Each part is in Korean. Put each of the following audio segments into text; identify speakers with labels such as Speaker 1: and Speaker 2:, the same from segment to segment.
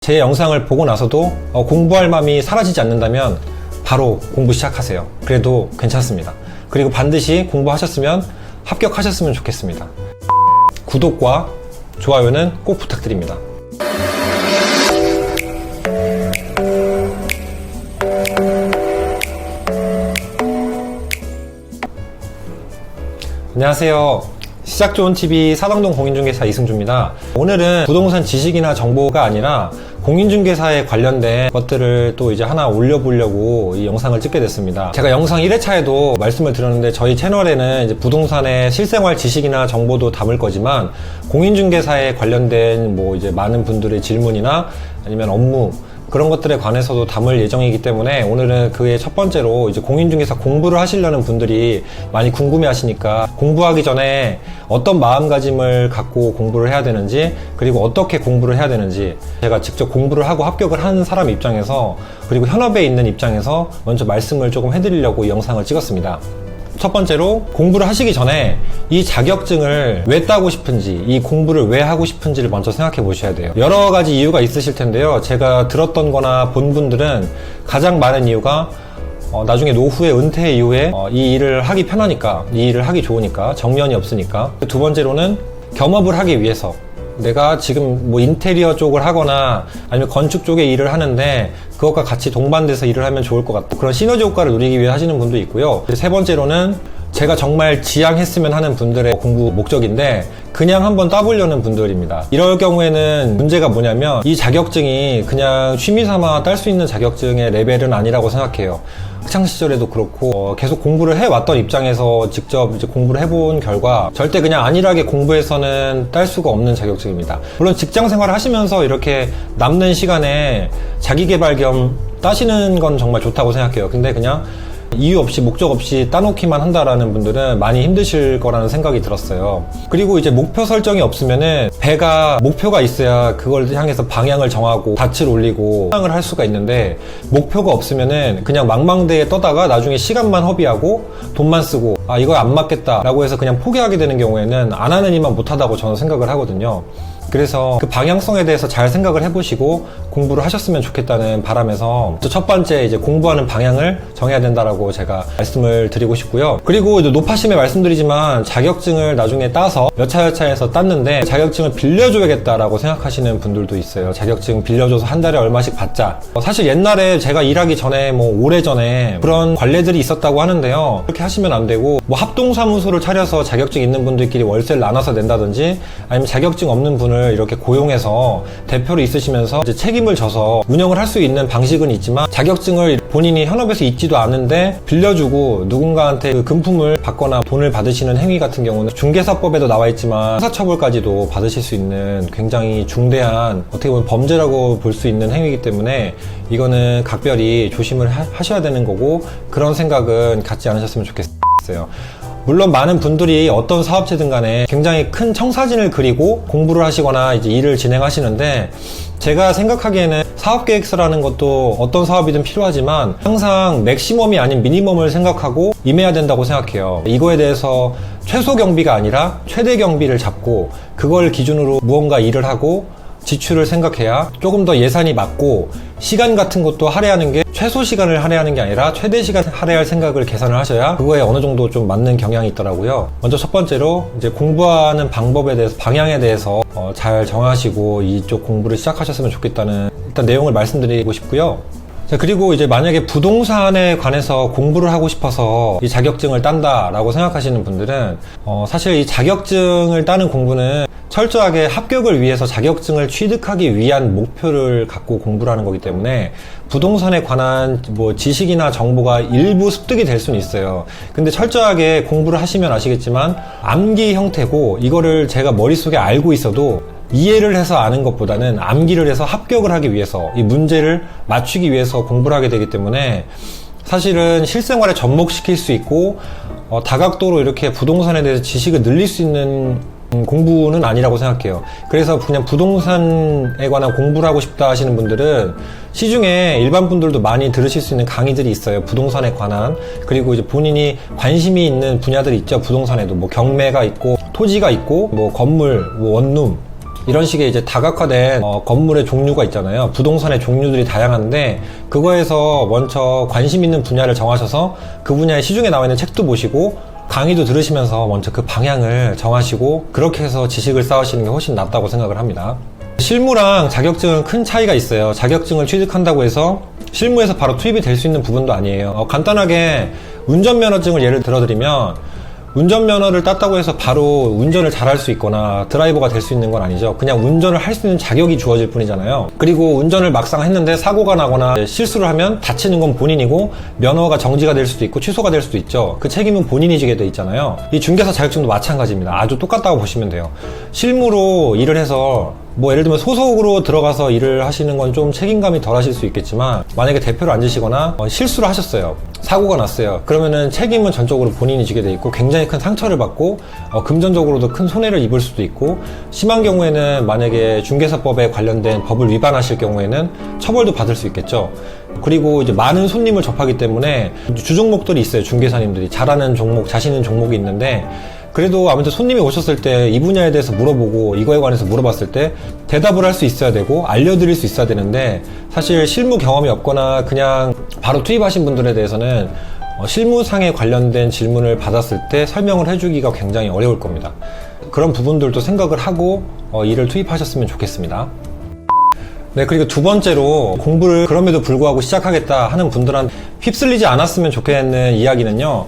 Speaker 1: 제 영상을 보고 나서도 공부할 마음이 사라지지 않는다면 바로 공부 시작하세요. 그래도 괜찮습니다. 그리고 반드시 공부하셨으면 합격하셨으면 좋겠습니다. 구독과 좋아요는 꼭 부탁드립니다. 안녕하세요. 시작 좋은 TV 사당동 공인중개사 이승주입니다. 오늘은 부동산 지식이나 정보가 아니라 공인중개사에 관련된 것들을 또 이제 하나 올려보려고 이 영상을 찍게 됐습니다. 제가 영상 1회차에도 말씀을 드렸는데 저희 채널에는 이제 부동산의 실생활 지식이나 정보도 담을 거지만 공인중개사에 관련된 뭐 이제 많은 분들의 질문이나 아니면 업무 그런 것들에 관해서도 담을 예정이기 때문에 오늘은 그의 첫 번째로 이제 공인중개사 공부를 하시려는 분들이 많이 궁금해 하시니까 공부하기 전에 어떤 마음가짐을 갖고 공부를 해야 되는지 그리고 어떻게 공부를 해야 되는지 제가 직접 공부를 하고 합격을 하는 사람 입장에서 그리고 현업에 있는 입장에서 먼저 말씀을 조금 해드리려고 이 영상을 찍었습니다. 첫 번째로 공부를 하시기 전에 이 자격증을 왜 따고 싶은지 이 공부를 왜 하고 싶은지를 먼저 생각해 보셔야 돼요. 여러 가지 이유가 있으실 텐데요. 제가 들었던 거나 본 분들은 가장 많은 이유가 나중에 노후에 은퇴 이후에 이 일을 하기 편하니까 이 일을 하기 좋으니까 정년이 없으니까. 두 번째로는 겸업을 하기 위해서 내가 지금 뭐 인테리어 쪽을 하거나 아니면 건축 쪽에 일을 하는데 그것과 같이 동반돼서 일을 하면 좋을 것 같다. 그런 시너지 효과를 누리기 위해 하시는 분도 있고요. 세 번째로는 제가 정말 지향했으면 하는 분들의 공부 목적인데 그냥 한번 따보려는 분들입니다. 이럴 경우에는 문제가 뭐냐면 이 자격증이 그냥 취미삼아 딸 수 있는 자격증의 레벨은 아니라고 생각해요. 학창시절에도 그렇고 계속 공부를 해왔던 입장에서 직접 이제 공부를 해본 결과 절대 그냥 안일하게 공부해서는 딸 수가 없는 자격증입니다. 물론 직장생활을 하시면서 이렇게 남는 시간에 자기계발 겸 따시는 건 정말 좋다고 생각해요. 근데 그냥 이유 없이 목적 없이 따놓기만 한다라는 분들은 많이 힘드실 거라는 생각이 들었어요. 그리고 이제 목표 설정이 없으면은 배가 목표가 있어야 그걸 향해서 방향을 정하고 닻을 올리고 상을 할 수가 있는데 목표가 없으면은 그냥 망망대해 떠다가 나중에 시간만 허비하고 돈만 쓰고 이거 안 맞겠다 라고 해서 그냥 포기하게 되는 경우에는 안 하는 이만 못하다고 저는 생각을 하거든요. 그래서 그 방향성에 대해서 잘 생각을 해보시고 공부를 하셨으면 좋겠다는 바람에서 첫 번째 이제 공부하는 방향을 정해야 된다라고 제가 말씀을 드리고 싶고요. 그리고 이제 노파심에 말씀드리지만 자격증을 나중에 따서 몇 차 여차해서 땄는데 자격증을 빌려줘야겠다라고 생각하시는 분들도 있어요. 자격증 빌려줘서 한 달에 얼마씩 받자. 사실 옛날에 제가 일하기 전에 뭐 오래전에 그런 관례들이 있었다고 하는데요. 그렇게 하시면 안 되고 뭐 합동사무소를 차려서 자격증 있는 분들끼리 월세를 나눠서 낸다든지 아니면 자격증 없는 분을 이렇게 고용해서 대표로 있으시면서 이제 책임을 져서 운영을 할 수 있는 방식은 있지만 자격증을 본인이 현업에서 있지도 않은데 빌려주고 누군가한테 그 금품을 받거나 돈을 받으시는 행위 같은 경우는 중개사법에도 나와 있지만 형사처벌까지도 받으실 수 있는 굉장히 중대한 어떻게 보면 범죄라고 볼 수 있는 행위이기 때문에 이거는 각별히 조심을 하셔야 되는 거고 그런 생각은 갖지 않으셨으면 좋겠어요. 물론 많은 분들이 어떤 사업체든 간에 굉장히 큰 청사진을 그리고 공부를 하시거나 이제 일을 진행하시는데 제가 생각하기에는 사업계획서라는 것도 어떤 사업이든 필요하지만 항상 맥시멈이 아닌 미니멈을 생각하고 임해야 된다고 생각해요. 이거에 대해서 최소 경비가 아니라 최대 경비를 잡고 그걸 기준으로 무언가 일을 하고 지출을 생각해야 조금 더 예산이 맞고 시간 같은 것도 할애하는 게 최소 시간을 할애하는 게 아니라 최대 시간 할애할 생각을 계산을 하셔야 그거에 어느 정도 좀 맞는 경향이 있더라고요. 먼저 첫 번째로 이제 공부하는 방법에 대해서 방향에 대해서 잘 정하시고 이쪽 공부를 시작하셨으면 좋겠다는 일단 내용을 말씀드리고 싶고요. 자, 그리고 이제 만약에 부동산에 관해서 공부를 하고 싶어서 이 자격증을 딴다라고 생각하시는 분들은 사실 이 자격증을 따는 공부는 철저하게 합격을 위해서 자격증을 취득하기 위한 목표를 갖고 공부를 하는 거기 때문에 부동산에 관한 뭐 지식이나 정보가 일부 습득이 될 수는 있어요. 근데 철저하게 공부를 하시면 아시겠지만 암기 형태고 이거를 제가 머릿속에 알고 있어도 이해를 해서 아는 것보다는 암기를 해서 합격을 하기 위해서 이 문제를 맞추기 위해서 공부를 하게 되기 때문에 사실은 실생활에 접목시킬 수 있고 다각도로 이렇게 부동산에 대해서 지식을 늘릴 수 있는 공부는 아니라고 생각해요. 그래서 그냥 부동산에 관한 공부를 하고 싶다 하시는 분들은 시중에 일반 분들도 많이 들으실 수 있는 강의들이 있어요. 부동산에 관한. 그리고 이제 본인이 관심이 있는 분야들이 있죠. 부동산에도 뭐 경매가 있고 토지가 있고 뭐 건물, 뭐 원룸 이런 식의 이제 다각화된 건물의 종류가 있잖아요. 부동산의 종류들이 다양한데 그거에서 먼저 관심 있는 분야를 정하셔서 그 분야의 시중에 나와 있는 책도 보시고 강의도 들으시면서 먼저 그 방향을 정하시고 그렇게 해서 지식을 쌓으시는 게 훨씬 낫다고 생각을 합니다. 실무랑 자격증은 큰 차이가 있어요. 자격증을 취득한다고 해서 실무에서 바로 투입이 될 수 있는 부분도 아니에요. 간단하게 운전면허증을 예를 들어드리면 운전면허를 땄다고 해서 바로 운전을 잘할 수 있거나 드라이버가 될 수 있는 건 아니죠. 그냥 운전을 할 수 있는 자격이 주어질 뿐이잖아요. 그리고 운전을 막상 했는데 사고가 나거나 실수를 하면 다치는 건 본인이고 면허가 정지가 될 수도 있고 취소가 될 수도 있죠. 그 책임은 본인이 지게 돼 있잖아요. 이 중개사 자격증도 마찬가지입니다. 아주 똑같다고 보시면 돼요. 실무로 일을 해서 예를 들면 소속으로 들어가서 일을 하시는 건 좀 책임감이 덜 하실 수 있겠지만 만약에 대표를 앉으시거나 실수를 하셨어요. 사고가 났어요. 그러면은 책임은 전적으로 본인이 지게 돼 있고 굉장히 큰 상처를 받고 금전적으로도 큰 손해를 입을 수도 있고 심한 경우에는 만약에 중개사법에 관련된 법을 위반하실 경우에는 처벌도 받을 수 있겠죠. 그리고 이제 많은 손님을 접하기 때문에 주종목들이 있어요. 중개사님들이 잘하는 종목, 자신은 종목이 있는데 그래도 아무튼 손님이 오셨을 때 이 분야에 대해서 물어보고 이거에 관해서 물어봤을 때 대답을 할 수 있어야 되고 알려드릴 수 있어야 되는데 사실 실무 경험이 없거나 그냥 바로 투입하신 분들에 대해서는 실무상에 관련된 질문을 받았을 때 설명을 해주기가 굉장히 어려울 겁니다. 그런 부분들도 생각을 하고 일을 투입하셨으면 좋겠습니다. 네, 그리고 두 번째로 공부를 그럼에도 불구하고 시작하겠다 하는 분들한테 휩쓸리지 않았으면 좋겠는 이야기는요.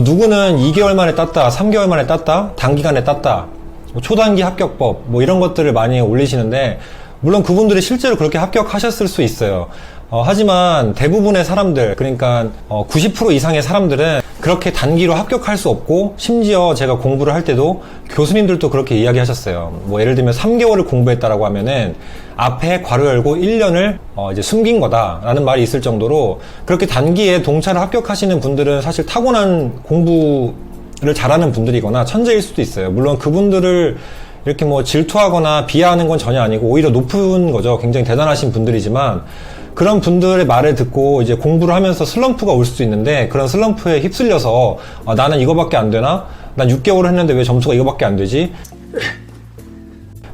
Speaker 1: 누구는 2개월 만에 땄다, 3개월 만에 땄다, 단기간에 땄다, 초단기 합격법, 이런 것들을 많이 올리시는데, 물론 그분들이 실제로 그렇게 합격하셨을 수 있어요. 하지만 대부분의 사람들, 그러니까 90% 이상의 사람들은 그렇게 단기로 합격할 수 없고, 심지어 제가 공부를 할 때도 교수님들도 그렇게 이야기하셨어요. 예를 들면 3개월을 공부했다라고 하면은 앞에 괄호 열고 1년을 이제 숨긴 거다라는 말이 있을 정도로 그렇게 단기에 동차를 합격하시는 분들은 사실 타고난 공부를 잘하는 분들이거나 천재일 수도 있어요. 물론 그분들을 이렇게 질투하거나 비하하는 건 전혀 아니고 오히려 높은 거죠. 굉장히 대단하신 분들이지만 그런 분들의 말을 듣고 이제 공부를 하면서 슬럼프가 올 수도 있는데 그런 슬럼프에 휩쓸려서 나는 이거밖에 안 되나? 난 6개월 했는데 왜 점수가 이거밖에 안 되지?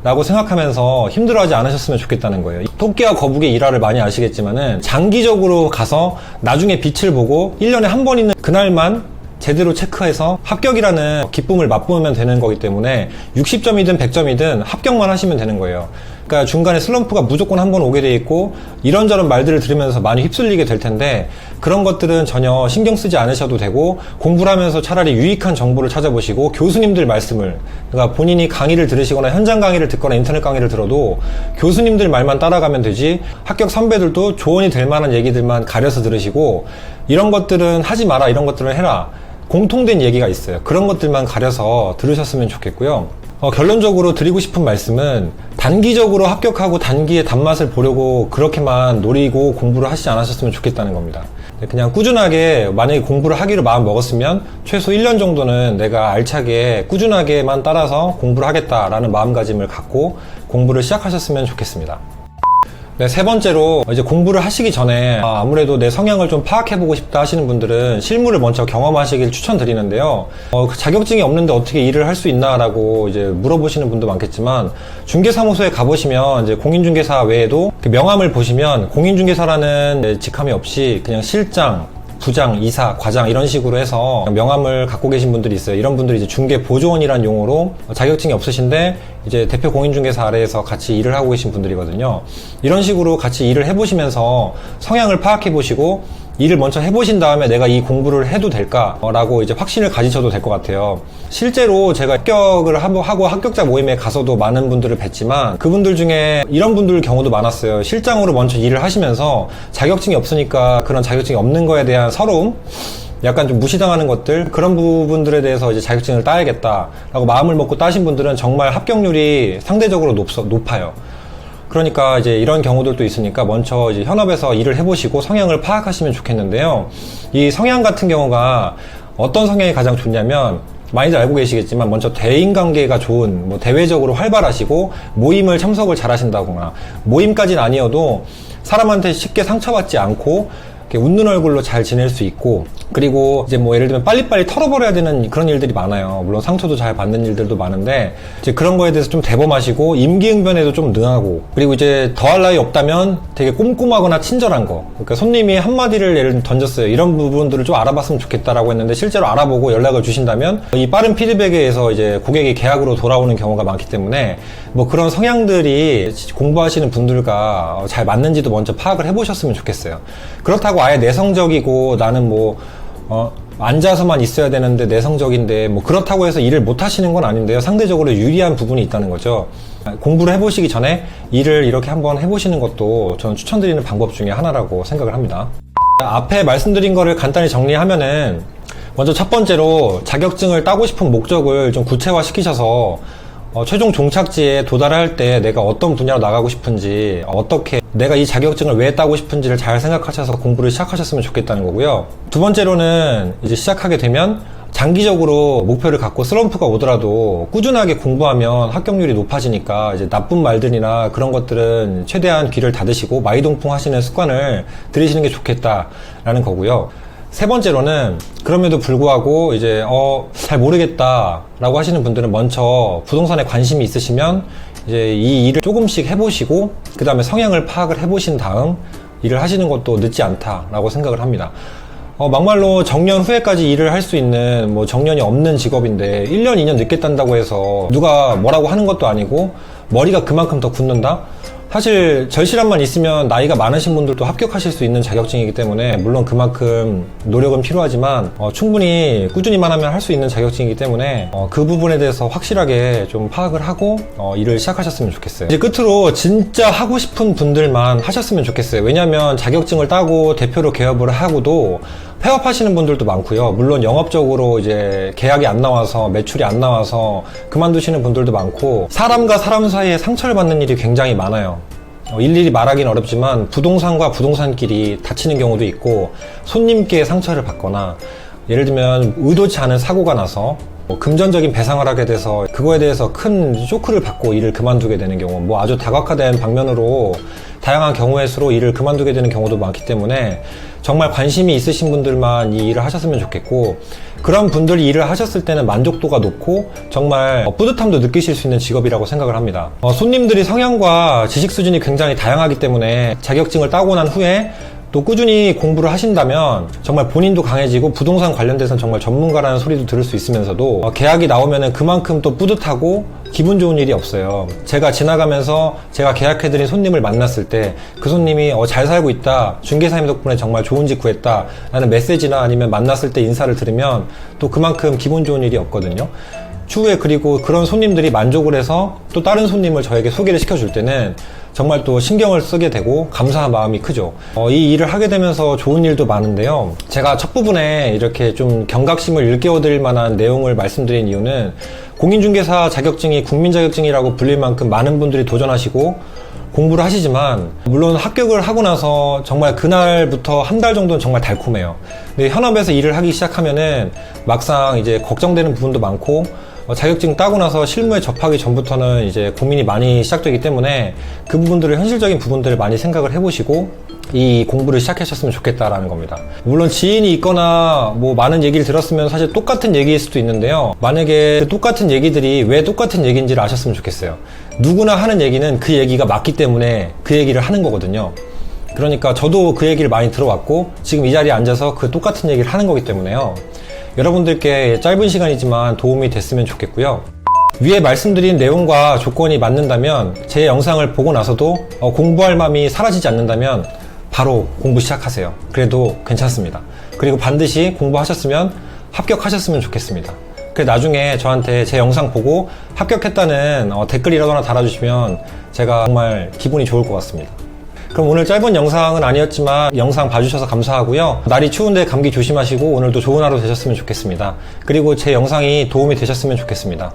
Speaker 1: 라고 생각하면서 힘들어하지 않으셨으면 좋겠다는 거예요. 토끼와 거북이의 일화를 많이 아시겠지만은 장기적으로 가서 나중에 빛을 보고 1년에 한 번 있는 그날만 제대로 체크해서 합격이라는 기쁨을 맛보면 되는 거기 때문에 60점이든 100점이든 합격만 하시면 되는 거예요. 그러니까 중간에 슬럼프가 무조건 한 번 오게 돼 있고 이런저런 말들을 들으면서 많이 휩쓸리게 될 텐데 그런 것들은 전혀 신경 쓰지 않으셔도 되고 공부를 하면서 차라리 유익한 정보를 찾아보시고 교수님들 말씀을 그러니까 본인이 강의를 들으시거나 현장 강의를 듣거나 인터넷 강의를 들어도 교수님들 말만 따라가면 되지 합격 선배들도 조언이 될 만한 얘기들만 가려서 들으시고 이런 것들은 하지 마라 이런 것들을 해라 공통된 얘기가 있어요. 그런 것들만 가려서 들으셨으면 좋겠고요. 결론적으로 드리고 싶은 말씀은 단기적으로 합격하고 단기의 단맛을 보려고 그렇게만 노리고 공부를 하시지 않으셨으면 좋겠다는 겁니다. 그냥 꾸준하게 만약에 공부를 하기로 마음 먹었으면 최소 1년 정도는 내가 알차게 꾸준하게만 따라서 공부를 하겠다라는 마음가짐을 갖고 공부를 시작하셨으면 좋겠습니다. 네, 세 번째로 이제 공부를 하시기 전에 아무래도 내 성향을 좀 파악해보고 싶다 하시는 분들은 실무를 먼저 경험하시길 추천드리는데요. 자격증이 없는데 어떻게 일을 할 수 있나라고 이제 물어보시는 분도 많겠지만 중개사무소에 가보시면 이제 공인중개사 외에도 그 명함을 보시면 공인중개사라는 직함이 없이 그냥 실장, 부장, 이사, 과장 이런 식으로 해서 명함을 갖고 계신 분들이 있어요. 이런 분들이 이제 중개보조원이라는 용어로 자격증이 없으신데 이제 대표 공인중개사 아래에서 같이 일을 하고 계신 분들이거든요. 이런 식으로 같이 일을 해보시면서 성향을 파악해보시고 일을 먼저 해보신 다음에 내가 이 공부를 해도 될까라고 이제 확신을 가지셔도 될 것 같아요. 실제로 제가 합격을 하고 합격자 모임에 가서도 많은 분들을 뵀지만 그분들 중에 이런 분들 경우도 많았어요. 실장으로 먼저 일을 하시면서 자격증이 없으니까 그런 자격증이 없는 거에 대한 서러움? 약간 좀 무시당하는 것들 그런 부분들에 대해서 이제 자격증을 따야겠다라고 마음을 먹고 따신 분들은 정말 합격률이 상대적으로 높아요. 그러니까 이제 이런 경우들도 있으니까 먼저 이제 현업에서 일을 해보시고 성향을 파악하시면 좋겠는데요. 이 성향 같은 경우가 어떤 성향이 가장 좋냐면 많이들 알고 계시겠지만 먼저 대인관계가 좋은 대외적으로 활발하시고 모임을 참석을 잘 하신다거나 모임까지는 아니어도 사람한테 쉽게 상처받지 않고 이렇게 웃는 얼굴로 잘 지낼 수 있고, 그리고 이제 뭐 예를 들면 빨리빨리 털어버려야 되는 그런 일들이 많아요. 물론 상처도 잘 받는 일들도 많은데, 이제 그런 거에 대해서 좀 대범하시고, 임기응변에도 좀 능하고, 그리고 이제 더할 나위 없다면 되게 꼼꼼하거나 친절한 거. 그러니까 손님이 한마디를 예를 들면 던졌어요. 이런 부분들을 좀 알아봤으면 좋겠다라고 했는데, 실제로 알아보고 연락을 주신다면, 이 빠른 피드백에 의해서 이제 고객이 계약으로 돌아오는 경우가 많기 때문에, 뭐 그런 성향들이 공부하시는 분들과 잘 맞는지도 먼저 파악을 해보셨으면 좋겠어요. 그렇다고 아예 내성적이고 나는 뭐 앉아서만 있어야 되는데 내성적인데 뭐 그렇다고 해서 일을 못 하시는 건 아닌데요. 상대적으로 유리한 부분이 있다는 거죠. 공부를 해보시기 전에 일을 이렇게 한번 해보시는 것도 저는 추천드리는 방법 중에 하나라고 생각을 합니다. 앞에 말씀드린 거를 간단히 정리하면은, 먼저 첫 번째로 자격증을 따고 싶은 목적을 좀 구체화 시키셔서 최종 종착지에 도달할 때 내가 어떤 분야로 나가고 싶은지, 어떻게 내가 이 자격증을 왜 따고 싶은지를 잘 생각하셔서 공부를 시작하셨으면 좋겠다는 거고요. 두 번째로는 이제 시작하게 되면 장기적으로 목표를 갖고 슬럼프가 오더라도 꾸준하게 공부하면 합격률이 높아지니까 이제 나쁜 말들이나 그런 것들은 최대한 귀를 닫으시고 마이동풍 하시는 습관을 들이시는 게 좋겠다라는 거고요. 세 번째로는 그럼에도 불구하고 이제 잘 모르겠다 라고 하시는 분들은 먼저 부동산에 관심이 있으시면 이제 이 일을 조금씩 해보시고 그 다음에 성향을 파악을 해보신 다음 일을 하시는 것도 늦지 않다라고 생각을 합니다. 막말로 정년 후에까지 일을 할 수 있는 뭐 정년이 없는 직업인데 1년, 2년 늦게 딴다고 해서 누가 뭐라고 하는 것도 아니고 머리가 그만큼 더 굳는다? 사실 절실함만 있으면 나이가 많으신 분들도 합격하실 수 있는 자격증이기 때문에, 물론 그만큼 노력은 필요하지만 충분히 꾸준히만 하면 할 수 있는 자격증이기 때문에 그 부분에 대해서 확실하게 좀 파악을 하고 일을 시작하셨으면 좋겠어요. 이제 끝으로 진짜 하고 싶은 분들만 하셨으면 좋겠어요. 왜냐하면 자격증을 따고 대표로 개업을 하고도 폐업하시는 분들도 많고요. 물론 영업적으로 이제 계약이 안 나와서 매출이 안 나와서 그만두시는 분들도 많고, 사람과 사람 사이에 상처를 받는 일이 굉장히 많아요. 일일이 말하기는 어렵지만 부동산과 부동산끼리 다치는 경우도 있고, 손님께 상처를 받거나 예를 들면 의도치 않은 사고가 나서 금전적인 배상을 하게 돼서 그거에 대해서 큰 쇼크를 받고 일을 그만두게 되는 경우, 뭐 아주 다각화된 방면으로 다양한 경우의 수로 일을 그만두게 되는 경우도 많기 때문에 정말 관심이 있으신 분들만 이 일을 하셨으면 좋겠고, 그런 분들이 일을 하셨을 때는 만족도가 높고 정말 뿌듯함도 느끼실 수 있는 직업이라고 생각을 합니다. 손님들이 성향과 지식 수준이 굉장히 다양하기 때문에 자격증을 따고 난 후에 또 꾸준히 공부를 하신다면 정말 본인도 강해지고 부동산 관련돼서는 정말 전문가라는 소리도 들을 수 있으면서도 계약이 나오면은 그만큼 또 뿌듯하고 기분 좋은 일이 없어요. 제가 지나가면서 제가 계약해드린 손님을 만났을 때 그 손님이 잘 살고 있다, 중개사님 덕분에 정말 좋은 집 구했다 라는 메시지나 아니면 만났을 때 인사를 들으면 또 그만큼 기분 좋은 일이 없거든요. 추후에 그리고 그런 손님들이 만족을 해서 또 다른 손님을 저에게 소개를 시켜줄 때는 정말 또 신경을 쓰게 되고 감사한 마음이 크죠. 이 일을 하게 되면서 좋은 일도 많은데요. 제가 첫 부분에 이렇게 좀 경각심을 일깨워드릴 만한 내용을 말씀드린 이유는, 공인중개사 자격증이 국민자격증이라고 불릴 만큼 많은 분들이 도전하시고 공부를 하시지만, 물론 합격을 하고 나서 정말 그날부터 한 달 정도는 정말 달콤해요. 근데 현업에서 일을 하기 시작하면은 막상 이제 걱정되는 부분도 많고, 자격증 따고 나서 실무에 접하기 전부터는 이제 고민이 많이 시작되기 때문에 그 부분들을, 현실적인 부분들을 많이 생각을 해보시고 이 공부를 시작하셨으면 좋겠다라는 겁니다. 물론 지인이 있거나 뭐 많은 얘기를 들었으면 사실 똑같은 얘기일 수도 있는데요. 만약에 그 똑같은 얘기들이 왜 똑같은 얘기인지를 아셨으면 좋겠어요. 누구나 하는 얘기는 그 얘기가 맞기 때문에 그 얘기를 하는 거거든요. 그러니까 저도 그 얘기를 많이 들어왔고 지금 이 자리에 앉아서 그 똑같은 얘기를 하는 거기 때문에요. 여러분들께 짧은 시간이지만 도움이 됐으면 좋겠고요. 위에 말씀드린 내용과 조건이 맞는다면, 제 영상을 보고 나서도 공부할 마음이 사라지지 않는다면 바로 공부 시작하세요. 그래도 괜찮습니다. 그리고 반드시 공부하셨으면 합격하셨으면 좋겠습니다. 그래서 나중에 저한테 제 영상 보고 합격했다는 댓글이라도 하나 달아주시면 제가 정말 기분이 좋을 것 같습니다. 그럼 오늘 짧은 영상은 아니었지만 영상 봐주셔서 감사하고요. 날이 추운데 감기 조심하시고 오늘도 좋은 하루 되셨으면 좋겠습니다. 그리고 제 영상이 도움이 되셨으면 좋겠습니다.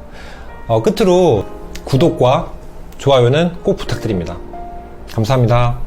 Speaker 1: 끝으로 구독과 좋아요는 꼭 부탁드립니다. 감사합니다.